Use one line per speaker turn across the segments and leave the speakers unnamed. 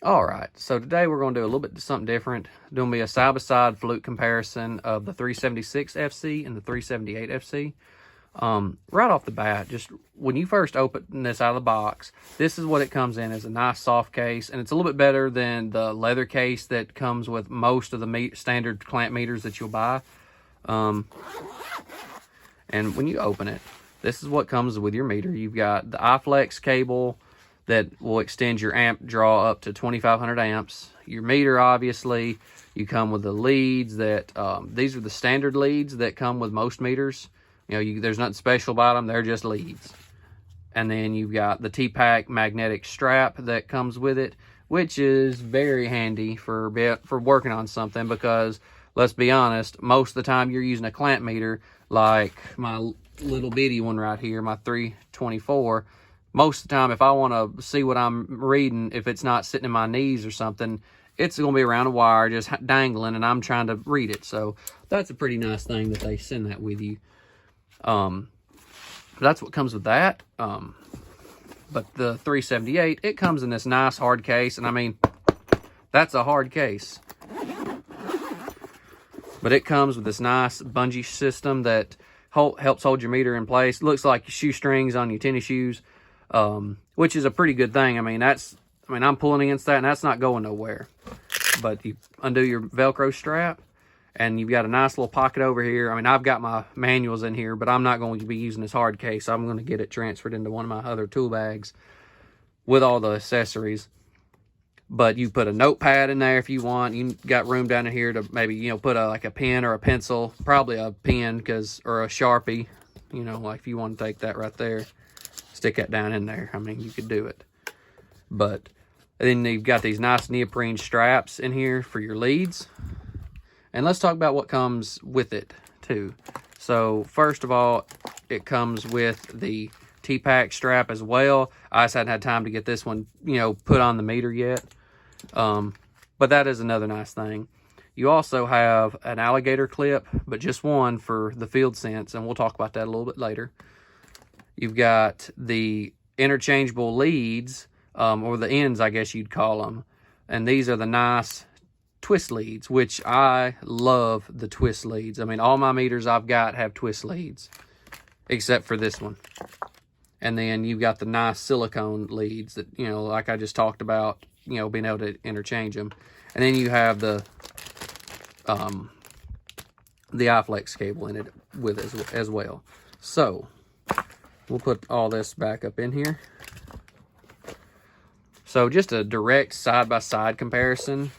All right, so today we're going to do a little bit something different. Doing be a side-by-side Fluke comparison of the 376 FC and the 378 FC. Right off the bat, just when you first open this out of the box, this is what it comes in as, a nice soft case, and it's a little bit better than the leather case that comes with most of the standard clamp meters that you'll buy. And when you open it, this is what comes with your meter. You've got the iFlex cable that will extend your amp draw up to 2,500 amps. Your meter, obviously, you come with the leads that, these are the standard leads that come with most meters. You know, there's nothing special about them, they're just leads. And then you've got the T-Pack magnetic strap that comes with it, which is very handy for working on something, because let's be honest, most of the time you're using a clamp meter, like my little bitty one right here, my 324. Most of the time, if I want to see what I'm reading, if it's not sitting in my knees or something, it's going to be around a wire just dangling, and I'm trying to read it. So that's a pretty nice thing that they send that with you. That's what comes with that. But the 378, it comes in this nice hard case, and I mean, that's a hard case. But it comes with this nice bungee system that helps hold your meter in place. Looks like shoestrings on your tennis shoes. Which is a pretty good thing. I mean, I'm pulling against that, and that's not going nowhere. But you undo your Velcro strap, and you've got a nice little pocket over here. I mean, I've got my manuals in here, but I'm not going to be using this hard case. I'm going to get it transferred into one of my other tool bags with all the accessories. But you put a notepad in there if you want. You got room down in here to maybe, you know, put like a pen or a pencil, probably a pen, or a Sharpie, you know, like if you want to take that right there. Stick that down in there. I mean, you could do it. But then you've got these nice neoprene straps in here for your leads. And let's talk about what comes with it too. So first of all, it comes with the T-Pack strap as well. I just hadn't had time to get this one, you know, put on the meter yet. But that is another nice thing. You also have an alligator clip, but just one for the field sense, and we'll talk about that a little bit later. You've got the interchangeable leads, or the ends, I guess you'd call them. And these are the nice twist leads, which I love the twist leads. I mean, all my meters I've got have twist leads, except for this one. And then you've got the nice silicone leads that, you know, like I just talked about, you know, being able to interchange them. And then you have the iFlex cable in it with as well. So we'll put all this back up in here. So just a direct side-by-side comparison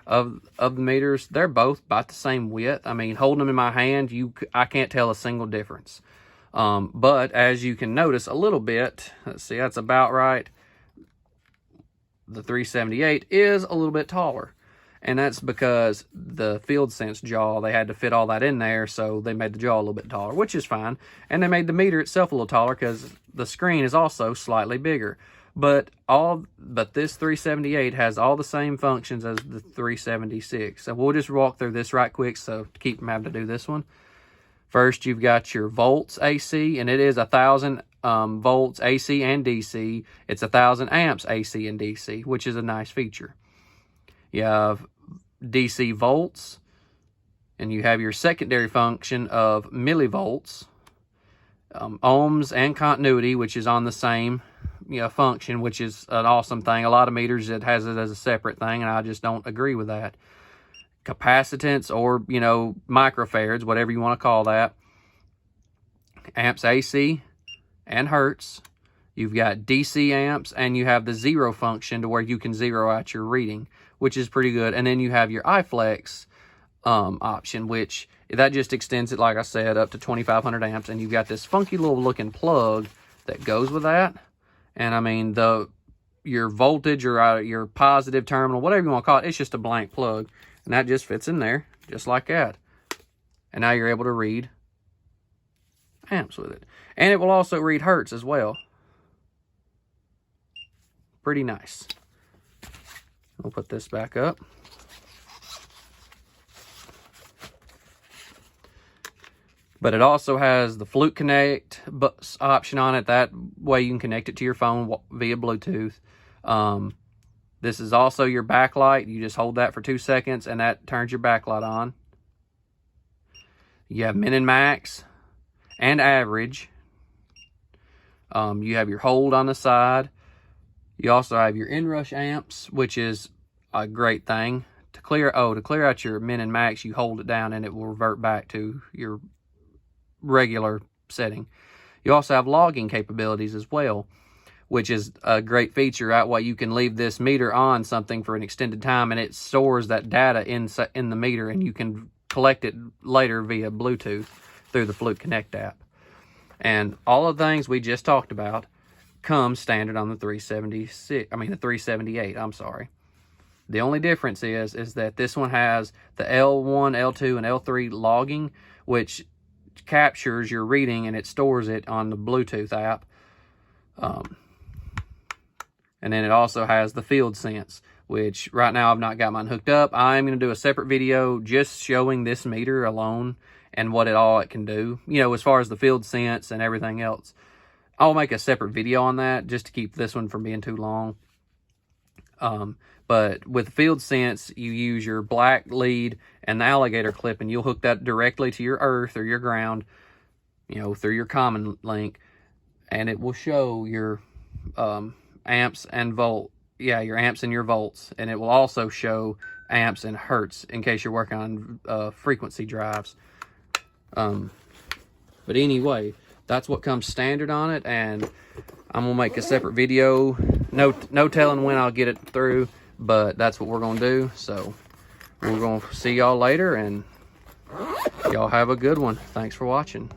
of the meters. They're both about the same width. I mean, holding them in my hand, I can't tell a single difference. But as you can notice a little bit, let's see, that's about right. The 378 is a little bit taller. And that's because the field sense jaw, they had to fit all that in there, so they made the jaw a little bit taller, which is fine. And they made the meter itself a little taller because the screen is also slightly bigger. But this 378 has all the same functions as the 376. So we'll just walk through this right quick, so to keep from having to do this one. First, you've got your volts AC, and it is 1,000 volts AC and DC. It's 1,000 amps AC and DC, which is a nice feature. You have DC volts, and you have your secondary function of millivolts, ohms, and continuity, which is on the same, you know, function, which is an awesome thing. A lot of meters, it has it as a separate thing, and I just don't agree with that. Capacitance, or, you know, microfarads, whatever you want to call that. Amps AC and hertz. You've got DC amps, and you have the zero function to where you can zero out your reading, which is pretty good. And then you have your iFlex option, which that just extends it, like I said, up to 2,500 amps. And you've got this funky little looking plug that goes with that. And I mean, your voltage or your positive terminal, whatever you want to call it, it's just a blank plug. And that just fits in there, just like that. And now you're able to read amps with it. And it will also read hertz as well. Pretty nice. We'll put this back up. But it also has the Fluke Connect option on it. That way you can connect it to your phone via Bluetooth. This is also your backlight. You just hold that for 2 seconds and that turns your backlight on. You have min and max and average. You have your hold on the side. You also have your inrush amps, which is a great thing. To clear out your min and max, you hold it down and it will revert back to your regular setting. You also have logging capabilities as well, which is a great feature. That way you can leave this meter on something for an extended time and it stores that data in the meter, and you can collect it later via Bluetooth through the Fluke Connect app. And all of the things we just talked about come standard on the 378, I'm sorry. The only difference is that this one has the L1, L2, and L3 logging, which captures your reading and it stores it on the Bluetooth app. And then it also has the field sense, which right now I've not got mine hooked up. I'm going to do a separate video just showing this meter alone and what it can do, you know, as far as the field sense and everything else. I'll make a separate video on that just to keep this one from being too long. But with field sense, you use your black lead and the alligator clip, and you'll hook that directly to your earth or your ground, you know, through your common link, and it will show your amps and your amps and your volts, and it will also show amps and hertz in case you're working on frequency drives. But anyway, that's what comes standard on it, and I'm gonna make a separate video. No telling when I'll get it through, but that's what we're gonna do. So we're gonna see y'all later, and y'all have a good one. Thanks for watching.